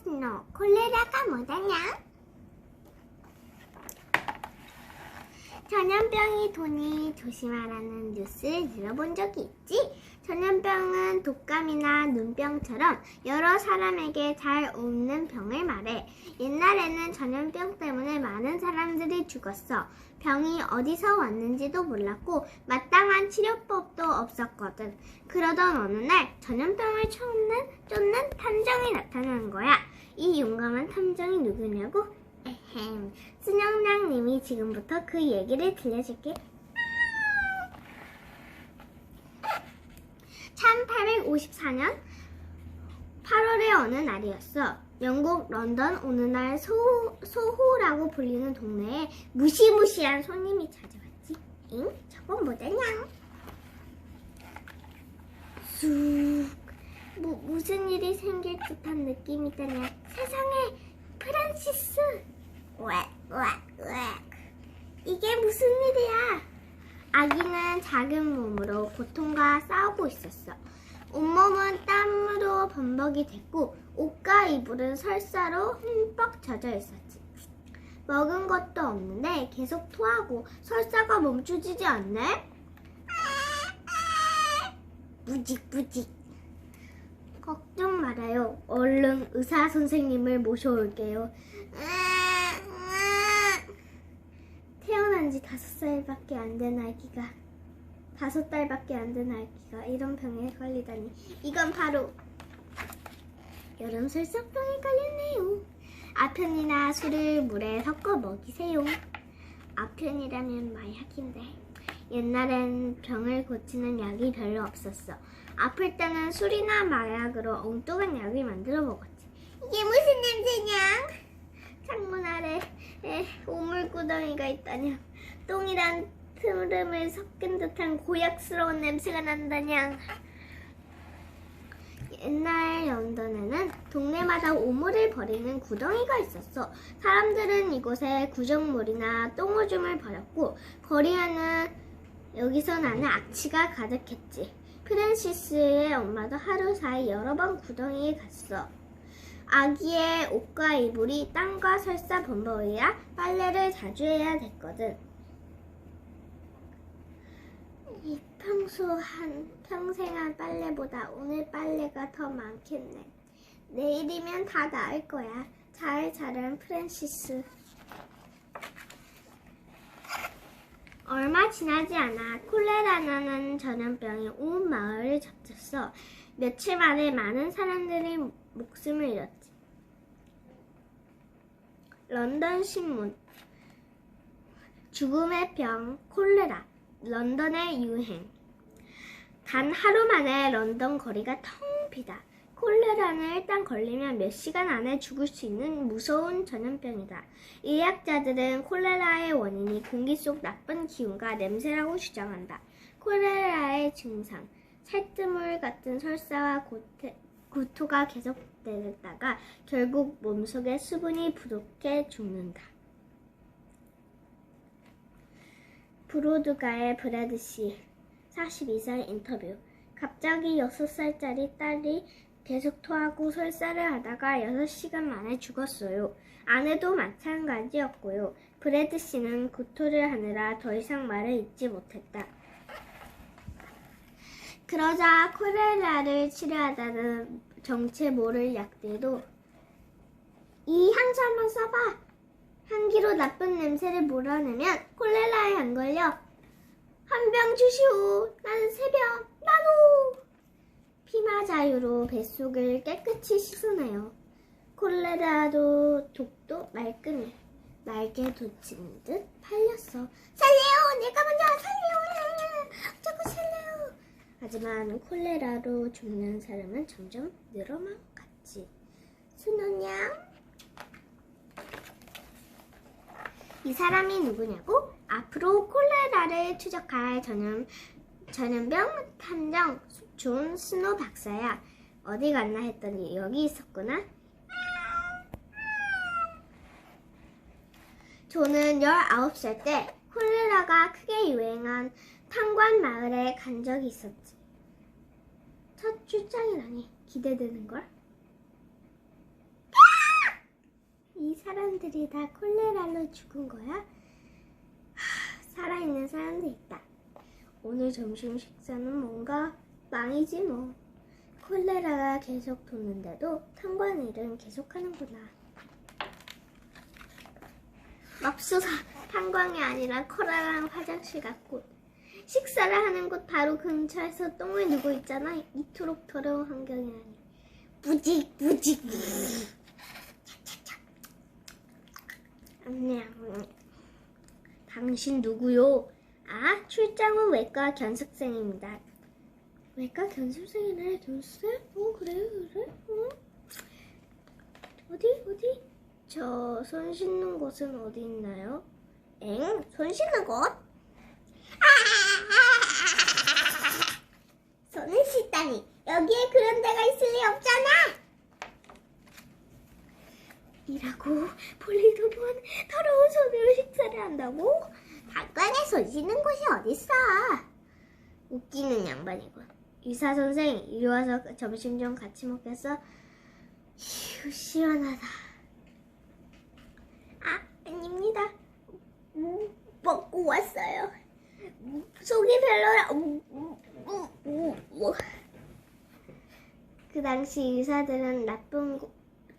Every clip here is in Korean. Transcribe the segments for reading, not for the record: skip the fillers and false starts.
스노, 콜레라가 뭐다냐? 전염병이 도니 조심하라는 뉴스를 들어본 적이 있지? 전염병은 독감이나 눈병처럼 여러 사람에게 잘 옮는 병을 말해. 옛날에는 전염병 때문에 많은 사람들이 죽었어. 병이 어디서 왔는지도 몰랐고 마땅한 치료법도 없었거든. 그러던 어느 날 전염병을 쫓는 탐정이 나타난 거야. 이 용감한 탐정이 누구냐고? 에헴, 순영장님이 지금부터 그 얘기를 들려줄게. 1854년 8월의 어느 날이었어. 영국 런던 어느 날 소호라고 불리는 동네에 무시무시한 손님이 찾아왔지. 응? 저건 뭐다냐? 쑥. 무슨 일이 생길 듯한 느낌이다냐. 세상에, 프란시스! 이게 무슨 일이야? 아기는 작은 몸으로 고통과 싸우고 있었어. 온몸은 땀으로 범벅이 됐고 옷과 이불은 설사로 흠뻑 젖어 있었지. 먹은 것도 없는데 계속 토하고 설사가 멈추지 않네? 뿌직. 걱정 말아요. 얼른 의사 선생님을 모셔올게요. 태어난 지 5살밖에 안 된 아기가 5달밖에 안 된 아기가 이런 병에 걸리다니. 이건 바로 여름 설사병에 걸렸네요. 아편이나 술을 물에 섞어 먹이세요. 아편이라면 마약인데 옛날엔 병을 고치는 약이 별로 없었어. 아플 때는 술이나 마약으로 엉뚱한 약을 만들어 먹었지. 이게 무슨 냄새냐? 창문 아래 오물구덩이가 있다냐. 똥이란 트름을 섞은 듯한 고약스러운 냄새가 난다냐. 옛날 런던에는 동네마다 오물을 버리는 구덩이가 있었어. 사람들은 이곳에 구정물이나 똥오줌을 버렸고 거리 안은 여기서 나는 악취가 가득했지. 프랜시스의 엄마도 하루 사이 여러 번 구덩이에 갔어. 아기의 옷과 이불이 땀과 설사 범벅이라 빨래를 자주 해야 됐거든. 평생 한 빨래보다 오늘 빨래가 더 많겠네. 내일이면 다 나을 거야. 잘 자란 프랜시스. 얼마 지나지 않아 콜레라라는 전염병이 온 마을을 접쳤어. 며칠 만에 많은 사람들이 목숨을 잃었지. 런던 신문. 죽음의 병 콜레라. 런던의 유행. 단 하루 만에 런던 거리가 텅 비다. 콜레라는 일단 걸리면 몇 시간 안에 죽을 수 있는 무서운 전염병이다. 의학자들은 콜레라의 원인이 공기 속 나쁜 기운과 냄새라고 주장한다. 콜레라의 증상, 살뜨물 같은 설사와 구토가 계속되다가 결국 몸속에 수분이 부족해 죽는다. 브로드가의 브래드 씨, 42살 인터뷰. 갑자기 6살짜리 딸이 계속 토하고 설사를 하다가 6시간 만에 죽었어요. 아내도 마찬가지였고요. 브래드 씨는 구토를 하느라 더 이상 말을 잇지 못했다. 그러자 콜레라를 치료하다는 정체 모를 약들도 이 향수 한번 써봐. 향기로 나쁜 냄새를 몰아내면 콜레라에 안 걸려. 한 병 주시오. 나는 3병. 나도. 피마 자유로 뱃속을 깨끗이 씻어내요. 콜레라도 독도 말게 돋친 듯 팔렸어. 살려요. 내가 먼저 살려요. 자꾸 살려요. 하지만 콜레라로 죽는 사람은 점점 늘어만 갔지. 순호냥. 이 사람이 누구냐고? 앞으로 콜레라를 추적할 전염병 탐정 존 스노 박사야. 어디 갔나 했더니 여기 있었구나. 존은 19살 때 콜레라가 크게 유행한 탄관 마을에 간 적이 있었지. 첫 출장이라니 기대되는걸? 사람들이 다 콜레라로 죽은 거야? 살아있는 사람도 있다. 오늘 점심 식사는 뭔가 빵이지 뭐. 콜레라가 계속 도는데도 탐관 일은 계속하는구나. 맙소사, 탄광이 아니라 콜레라랑 화장실 같고 식사를 하는 곳 바로 근처에서 똥을 누고 있잖아. 이토록 더러운 환경이라니. 무직. 당신 누구요? 아, 출장 온 외과 견습생입니다. 외과 견습생이네, 견습생? 그래? 응? 어디? 저 손 씻는 곳은 어디 있나요? 손 씻는 곳? 손을 씻다니, 여기에 그런 데가 있을 리 없잖아. 이라고 볼일도 본 더러운 손으로 식사를 한다고? 당관에 손 씻는 곳이 어딨어? 웃기는 양반이군. 의사 선생, 이리 와서 점심 좀 같이 먹겠어? 휴, 시원하다. 아닙니다. 먹고 왔어요. 속이 별로라. 그 당시 의사들은 나쁜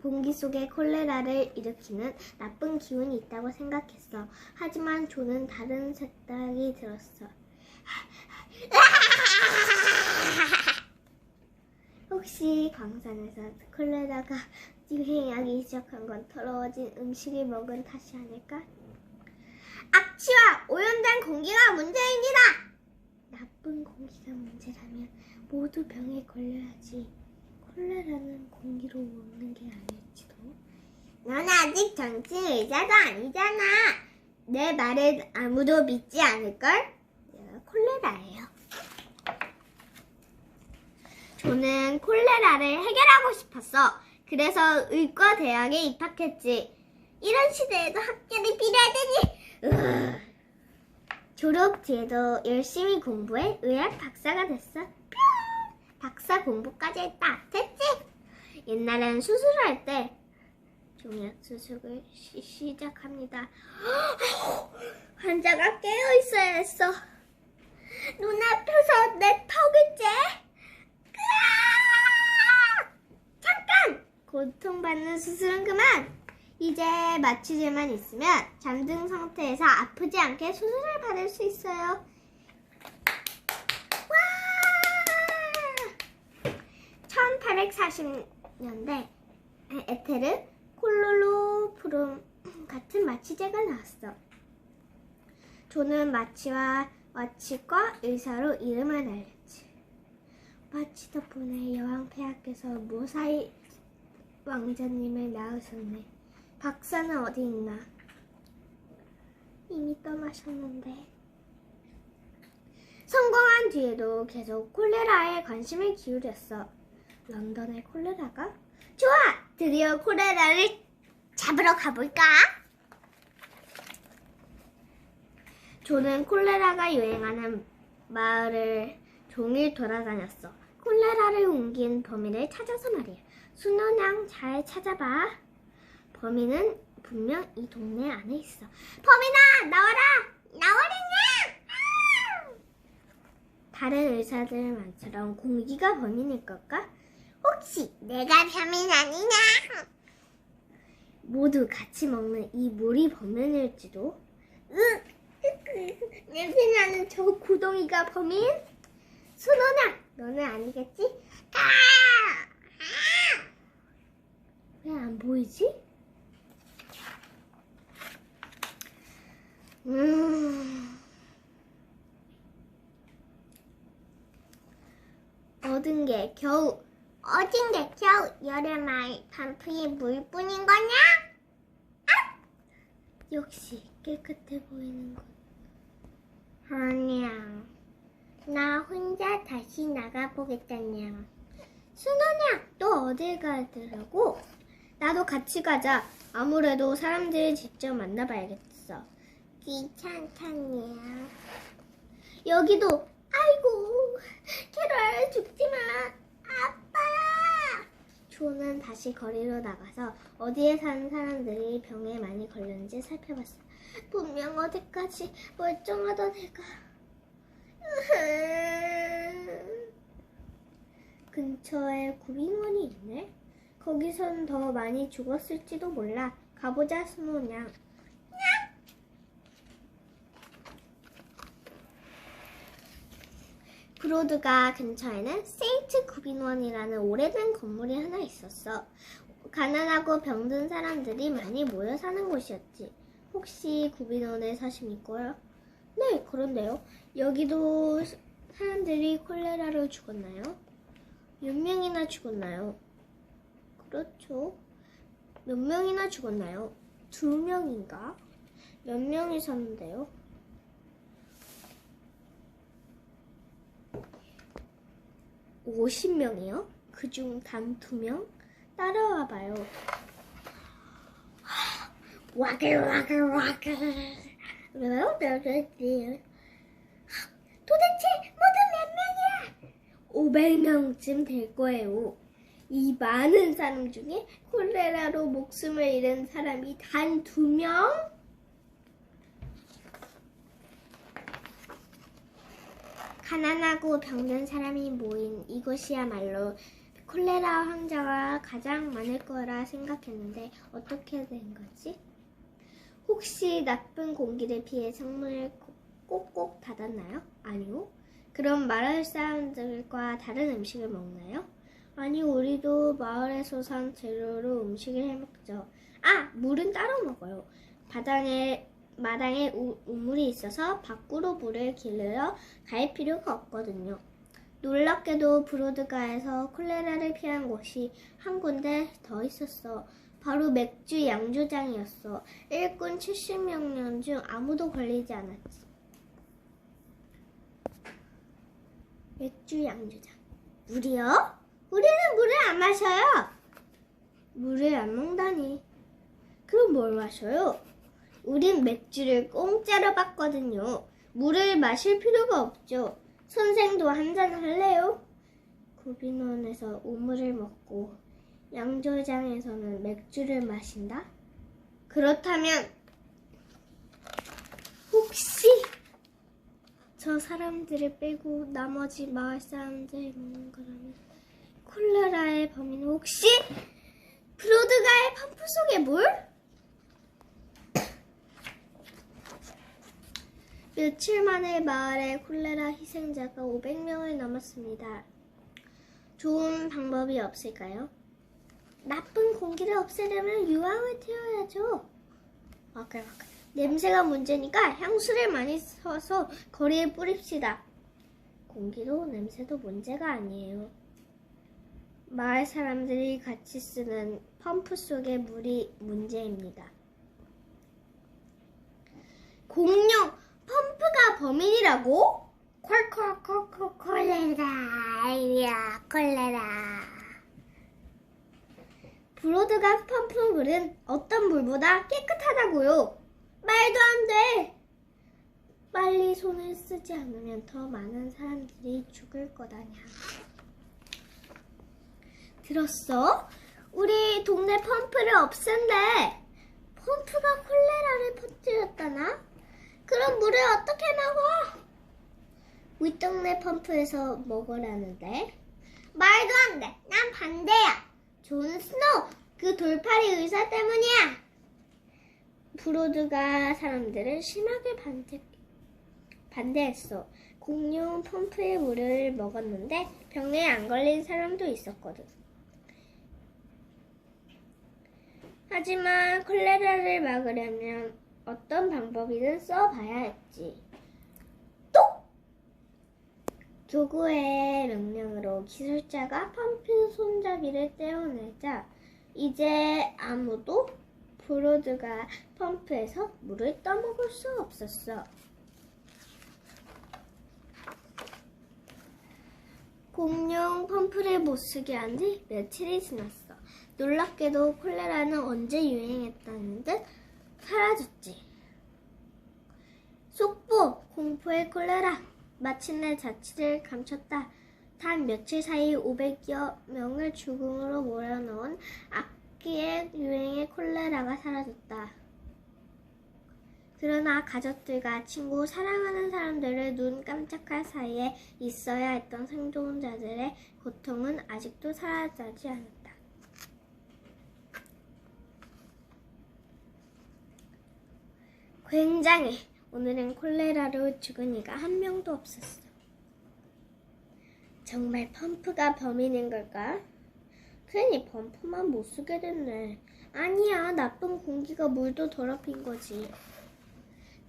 공기 속에 콜레라를 일으키는 나쁜 기운이 있다고 생각했어. 하지만 조는 다른 생각이 들었어. 혹시 광산에서 콜레라가 유행하기 시작한 건 더러워진 음식을 먹은 탓이 아닐까? 악취와 오염된 공기가 문제입니다. 나쁜 공기가 문제라면 모두 병에 걸려야지. 콜레라는 공기로 오는 게 아닐지도. 넌 아직 정신 의사도 아니잖아. 내 말을 아무도 믿지 않을걸? 내가 콜레라예요. 저는 콜레라를 해결하고 싶었어. 그래서 의과대학에 입학했지. 이런 시대에도 학교를 필요하다니. 졸업 뒤에도 열심히 공부해 의학 박사가 됐어. 박사 공부까지 했다. 됐지? 옛날엔 수술할 때 종약 수술을 시작합니다. 환자가 깨어 있어야 했어. 눈앞에서 내 턱을 째. 잠깐! 고통받는 수술은 그만. 이제 마취제만 있으면 잠든 상태에서 아프지 않게 수술을 받을 수 있어요. 와! 1840년대 에테르 콜로로프름 같은 마취제가 나왔어. 조는 마취과 의사로 이름을 날렸지. 마취 덕분에 여왕폐하께서 무사히 왕자님을 낳으셨네. 박사는 어디 있나? 이미 떠나셨는데. 성공한 뒤에도 계속 콜레라에 관심을 기울였어. 런던의 콜레라가? 좋아! 드디어 콜레라를 잡으러 가볼까? 조는 콜레라가 유행하는 마을을 종일 돌아다녔어. 콜레라를 옮긴 범인을 찾아서 말이야. 순원양 잘 찾아봐. 범인은 분명 이 동네 안에 있어. 범인아, 나와라! 나와라냐! 다른 의사들만처럼 공기가 범인일 걸까? 혹시 내가 범인 아니냐? 모두 같이 먹는 이 물이 범인일지도? 냄새나는 저 구덩이가 범인? 순원아, 너는 아니겠지? 왜 안 보이지? 얻은 게 겨우 여름알 반프의 물뿐인 거냐? 역시 깨끗해 보이는군. 아니야, 나 혼자 다시 나가보겠다냐. 순원아, 너 어딜 가더라고? 나도 같이 가자. 아무래도 사람들을 직접 만나봐야겠어. 귀찮다냐. 여기도. 아이고, 캐럴 죽지마. 아빠. 초는 다시 거리로 나가서 어디에 사는 사람들이 병에 많이 걸렸는지 살펴봤어. 분명 어디까지 멀쩡하던 애가 근처에 구빙원이 있네. 거기선 더 많이 죽었을지도 몰라. 가보자, 스노우냥. 브로드가 근처에는 세인트 구빈원이라는 오래된 건물이 하나 있었어. 가난하고 병든 사람들이 많이 모여 사는 곳이었지. 혹시 구빈원에 사십니까요? 네, 그런데요. 여기도 사람들이 콜레라로 죽었나요? 몇 명이나 죽었나요? 그렇죠. 몇 명이나 죽었나요? 2명인가? 몇 명이 샀는데요? 50명이요? 그중 단 2명? 따라와봐요. 와글와글와글. 도대체 모두 몇 명이야? 500명쯤 될 거예요. 이 많은 사람 중에 콜레라로 목숨을 잃은 사람이 단 2명? 가난하고 병든 사람이 모인 이곳이야말로 콜레라 환자가 가장 많을 거라 생각했는데 어떻게 된 거지? 혹시 나쁜 공기를 피해 창문을 꼭꼭 닫았나요? 아니요. 그럼 마을 사람들과 다른 음식을 먹나요? 아니, 우리도 마을에서 산 재료로 음식을 해먹죠. 아, 물은 따로 먹어요. 마당에 우물이 있어서 밖으로 물을 길러 갈 필요가 없거든요. 놀랍게도 브로드가에서 콜레라를 피한 곳이 한 군데 더 있었어. 바로 맥주 양조장이었어. 일꾼 70명 중 아무도 걸리지 않았지. 맥주 양조장. 물이요? 우리는 물을 안 마셔요. 물을 안 먹다니. 그럼 뭘 마셔요? 우린 맥주를 공짜로 받거든요. 물을 마실 필요가 없죠. 선생도 한잔 할래요? 구빈원에서 우물을 먹고 양조장에서는 맥주를 마신다? 그렇다면 혹시 저 사람들을 빼고 나머지 마을 사람들이 먹는 거라면 콜레라의 범인은 혹시 브로드가의 펌프 속에 물? 며칠 만에 마을에 콜레라 희생자가 500명을 넘었습니다. 좋은 방법이 없을까요? 나쁜 공기를 없애려면 유황을 튀어야죠. 냄새가 문제니까 향수를 많이 써서 거리에 뿌립시다. 공기도 냄새도 문제가 아니에요. 마을 사람들이 같이 쓰는 펌프 속의 물이 문제입니다. 공룡 펌프가 범인이라고? 콜레라, 콜레라. 브로드가 펌프 물은 어떤 물보다 깨끗하다고요. 말도 안 돼. 빨리 손을 쓰지 않으면 더 많은 사람들이 죽을 거다냐. 들었어? 우리 동네 펌프를 없앤대. 펌프가 콜레라를 퍼뜨렸다나? 그럼 물을 어떻게 먹어? 윗동네 펌프에서 먹으라는데. 말도 안 돼. 난 반대야. 존 스노우, 그 돌팔이 의사 때문이야. 브로드가 사람들은 심하게 반대했어. 공룡 펌프의 물을 먹었는데 병에 안 걸린 사람도 있었거든. 하지만 콜레라를 막으려면 어떤 방법이든 써봐야 했지. 또! 조구의 명령으로 기술자가 펌프 손잡이를 떼어내자 이제 아무도 브로드가 펌프에서 물을 떠먹을 수 없었어. 공룡 펌프를 못 쓰게 한 지 며칠이 지났어. 놀랍게도 콜레라는 언제 유행했다는 듯 사라졌지. 속보! 공포의 콜레라! 마침내 자취를 감췄다. 단 며칠 사이 500여 명을 죽음으로 몰아넣은 악기의 유행의 콜레라가 사라졌다. 그러나 가족들과 친구, 사랑하는 사람들을 눈 깜짝할 사이에 있어야 했던 생존자들의 고통은 아직도 사라지지 않았다. 굉장해. 오늘은 콜레라로 죽은 이가 한 명도 없었어. 정말 펌프가 범인인 걸까? 괜히 펌프만 못 쓰게 됐네. 아니야, 나쁜 공기가 물도 더럽힌 거지.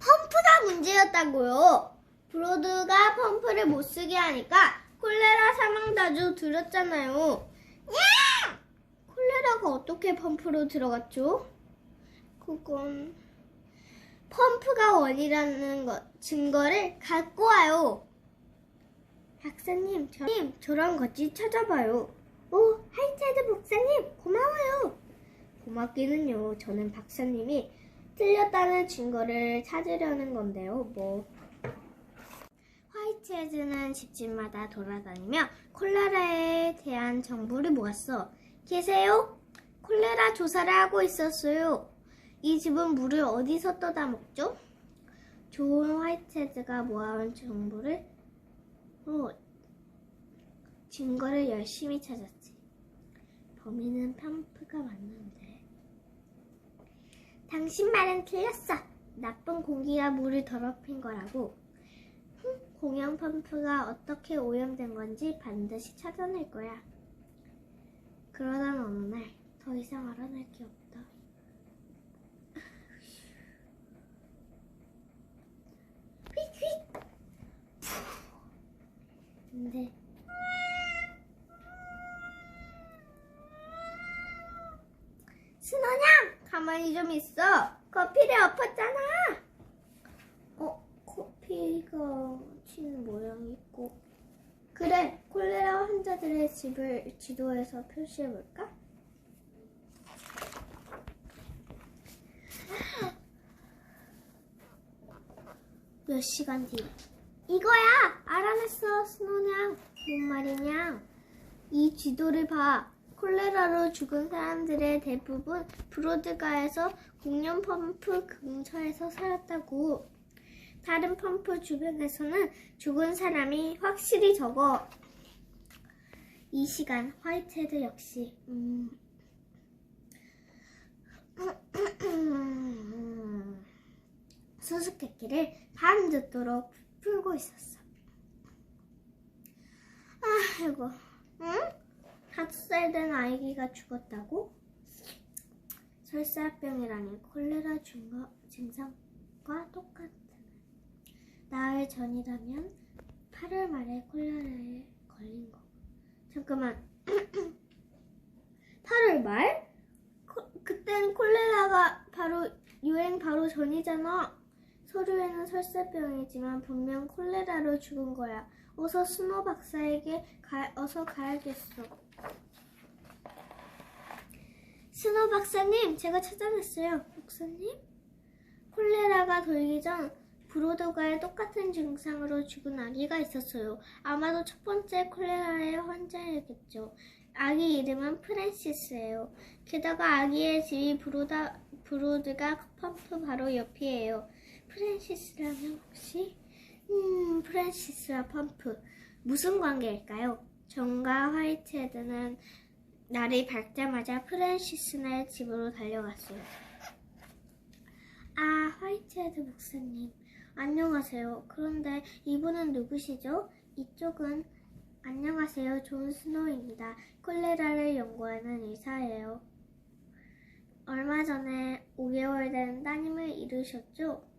펌프가 문제였다고요. 브로드가 펌프를 못 쓰게 하니까 콜레라 사망 자주 들었잖아요. 야! 콜레라가 어떻게 펌프로 들어갔죠? 그건 펌프가 원이라는 증거를 갖고 와요. 박사님, 저랑 같이 찾아봐요. 오, 하이차드 목사님, 고마워요. 고맙기는요. 저는 박사님이 틀렸다는 증거를 찾으려는 건데요. 화이트헤드는 집집마다 돌아다니며 콜레라에 대한 정보를 모았어. 계세요? 콜레라 조사를 하고 있었어요. 이 집은 물을 어디서 떠다 먹죠? 좋은 화이트헤드가 모아온 증거를 열심히 찾았지. 범인은 펌프가 맞는데. 당신 말은 틀렸어. 나쁜 공기가 물을 더럽힌 거라고. 공영 펌프가 어떻게 오염된 건지 반드시 찾아낼 거야. 그러던 어느 날 더 이상 알아낼 게 없다. 근데 신호냥! 가만히 좀 있어. 커피를 엎었잖아. 커피가 튄 모양이 있고. 그래, 콜레라 환자들의 집을 지도에서 표시해볼까? 몇 시간 뒤. 이거야! 알아냈어, 스노냥. 뭔 말이냐? 이 지도를 봐. 콜레라로 죽은 사람들의 대부분 브로드가에서 공용 펌프 근처에서 살았다고. 다른 펌프 주변에서는 죽은 사람이 확실히 적어. 이 시간 화이트헤드 역시 수수께끼를 밤늦도록 풀고 있었어. 아이고, 응? 5살 된 아이가 죽었다고? 설사병이라니 콜레라 증상과 똑같은. 나흘 전이라면 8월 말에 콜레라에 걸린 거. 잠깐만. 8월 말? 그땐 콜레라가 유행 바로 전이잖아. 서류에는 설사병이지만 분명 콜레라로 죽은 거야. 어서 스노 박사에게 어서 가야겠어. 스노 박사님, 제가 찾아냈어요. 목사님? 콜레라가 돌기 전 브로드가에 똑같은 증상으로 죽은 아기가 있었어요. 아마도 첫 번째 콜레라의 환자이겠죠. 아기 이름은 프랜시스예요. 게다가 아기의 집이 브로드가 펌프 바로 옆이에요. 프랜시스라면 혹시? 프랜시스와 펌프 무슨 관계일까요? 존과 화이트헤드는 날이 밝자마자 프랜시스네 집으로 달려갔어요. 아, 화이트헤드 목사님, 안녕하세요. 그런데 이분은 누구시죠? 이쪽은 안녕하세요. 존 스노우입니다. 콜레라를 연구하는 의사예요. 얼마 전에 5개월 된 따님을 잃으셨죠?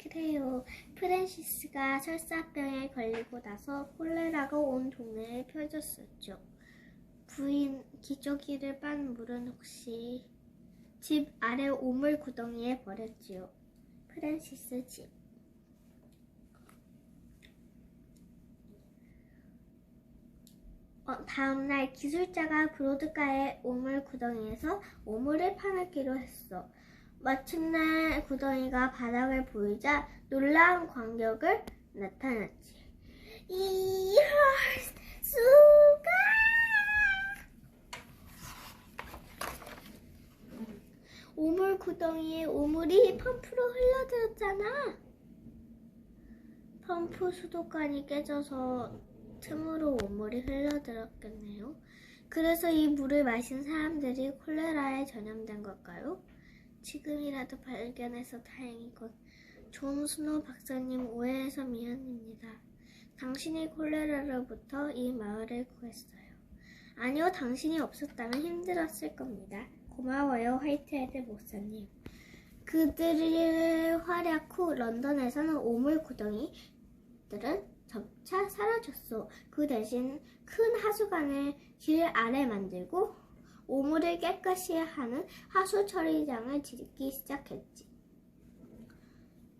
그래요. 프랜시스가 설사병에 걸리고 나서 콜레라가 온 동네에 펴졌었죠. 부인, 기저귀를 빤 물은 혹시 집 아래 오물 구덩이에 버렸지요. 프랜시스 집. 다음날 기술자가 브로드가의 오물 구덩이에서 오물을 파내기로 했어. 마침내 구덩이가 바닥을 보이자 놀라운 광경을 나타났지. 이럴 수가! 오물 구덩이에 오물이 펌프로 흘러들었잖아. 펌프 수도관이 깨져서 틈으로 오물이 흘러들었겠네요. 그래서 이 물을 마신 사람들이 콜레라에 전염된 걸까요? 지금이라도 발견해서 다행이군. 존 스노우 박사님, 오해해서 미안합니다. 당신이 콜레라로부터 이 마을을 구했어요. 아니요, 당신이 없었다면 힘들었을 겁니다. 고마워요, 화이트헤드 목사님. 그들의 활약 후 런던에서는 오물 구덩이들은 점차 사라졌어. 그 대신 큰 하수관을 길 아래 만들고 오물을 깨끗이 하는 하수 처리장을 짓기 시작했지.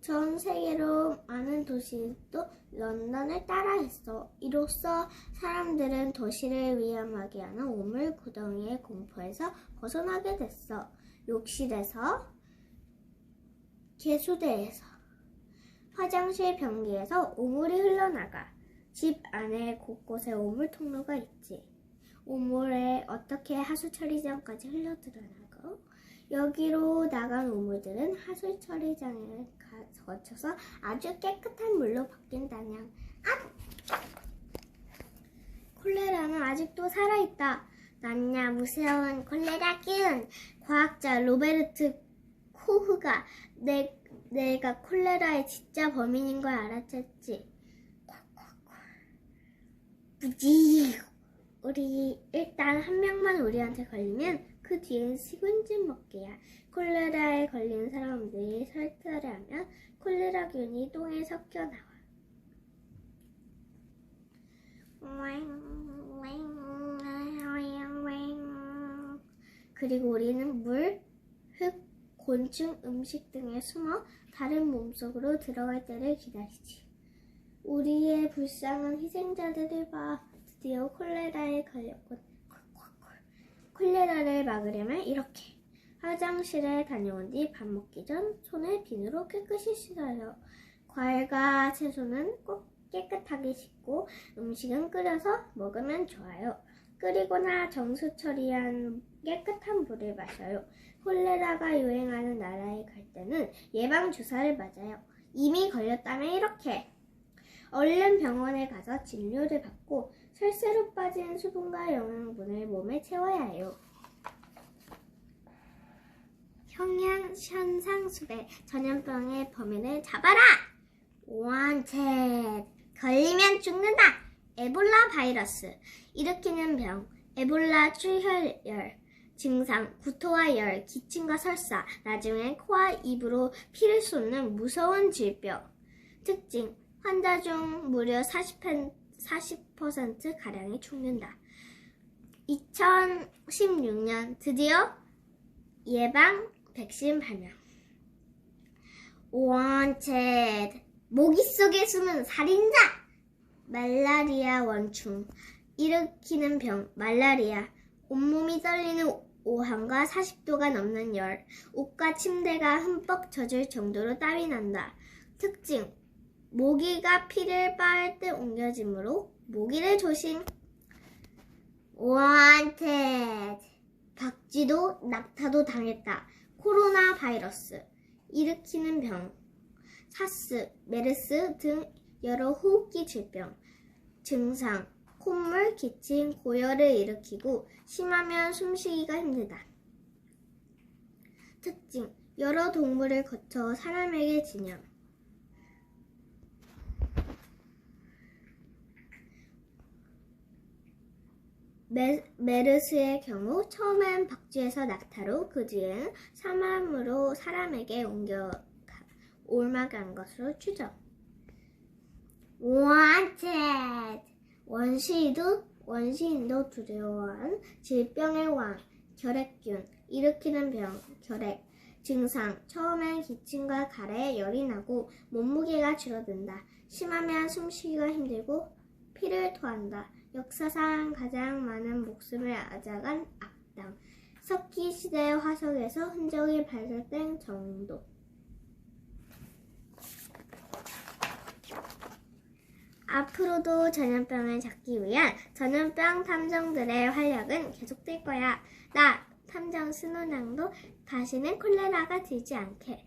전 세계로 많은 도시도 런던을 따라했어. 이로써 사람들은 도시를 위험하게 하는 오물 구덩이의 공포에서 벗어나게 됐어. 욕실에서, 개수대에서, 화장실 변기에서 오물이 흘러나가. 집 안에 곳곳에 오물 통로가 있지. 오물에 어떻게 하수 처리장까지 흘러들어나고, 여기로 나간 오물들은 하수 처리장을 거쳐서 아주 깨끗한 물로 바뀐다냥. 콜레라는 아직도 살아있다. 낫냐 무서운 콜레라균. 과학자 로베르트 코흐가 내가 콜레라의 진짜 범인인 걸 알아챘지. 무지. 우리 일단 한 명만 우리한테 걸리면 그 뒤엔 식은죽 먹기야. 콜레라에 걸린 사람들이 설사를 하면 콜레라균이 똥에 섞여 나와. 그리고 우리는 물, 흙, 곤충, 음식 등에 숨어 다른 몸속으로 들어갈 때를 기다리지. 우리의 불쌍한 희생자들을 봐. 드디어 콜레라에 걸렸군. 콜레라를 막으려면 이렇게. 화장실에 다녀온 뒤 밥 먹기 전 손을 비누로 깨끗이 씻어요. 과일과 채소는 꼭 깨끗하게 씻고 음식은 끓여서 먹으면 좋아요. 끓이거나 정수 처리한 깨끗한 물을 마셔요. 콜레라가 유행하는 나라에 갈 때는 예방 주사를 맞아요. 이미 걸렸다면 이렇게. 얼른 병원에 가서 진료를 받고 설사로 빠진 수분과 영양분을 몸에 채워야 해요. 현상수배 전염병의 범인을 잡아라! Wanted. 걸리면 죽는다! 에볼라 바이러스. 일으키는 병. 에볼라 출혈열. 증상. 구토와 열, 기침과 설사. 나중엔 코와 입으로 피를 쏟는 무서운 질병. 특징. 환자 중 무려 40%가량이 죽는다. 2016년 드디어 예방 백신 발명. Wanted. 모기 속에 숨은 살인자. 말라리아 원충. 일으키는 병. 말라리아. 온몸이 떨리는 오한과 40도가 넘는 열. 옷과 침대가 흠뻑 젖을 정도로 땀이 난다. 특징. 모기가 피를 빨 때 옮겨지므로 모기를 조심. Wanted. 박쥐도 낙타도 당했다. 코로나 바이러스. 일으키는 병. 사스, 메르스 등 여러 호흡기 질병. 증상. 콧물, 기침, 고열을 일으키고 심하면 숨쉬기가 힘들다. 특징. 여러 동물을 거쳐 사람에게 진영. 메르스의 경우 처음엔 박쥐에서 낙타로, 그 뒤에는 사람으로 사람에게 옮아간 것으로 추정. Wanted. 원시인도 두려워한 질병의 왕. 결핵균. 일으키는 병. 결핵. 증상. 처음엔 기침과 가래에 열이 나고 몸무게가 줄어든다. 심하면 숨쉬기가 힘들고 피를 토한다. 역사상 가장 많은 목숨을 앗아간 악당. 석기 시대의 화석에서 흔적이 발견된 정도. 앞으로도 전염병을 잡기 위한 전염병 탐정들의 활약은 계속될 거야. 나 탐정 스노랑도 다시는 콜레라가 들지 않게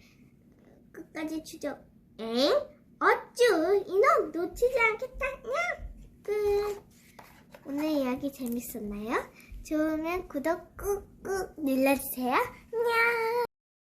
끝까지 추적. 엥? 어쭈? 이놈 놓치지 않겠다. 냥! 끝. 오늘 이야기 재밌었나요? 좋으면 구독 꾹꾹 눌러주세요.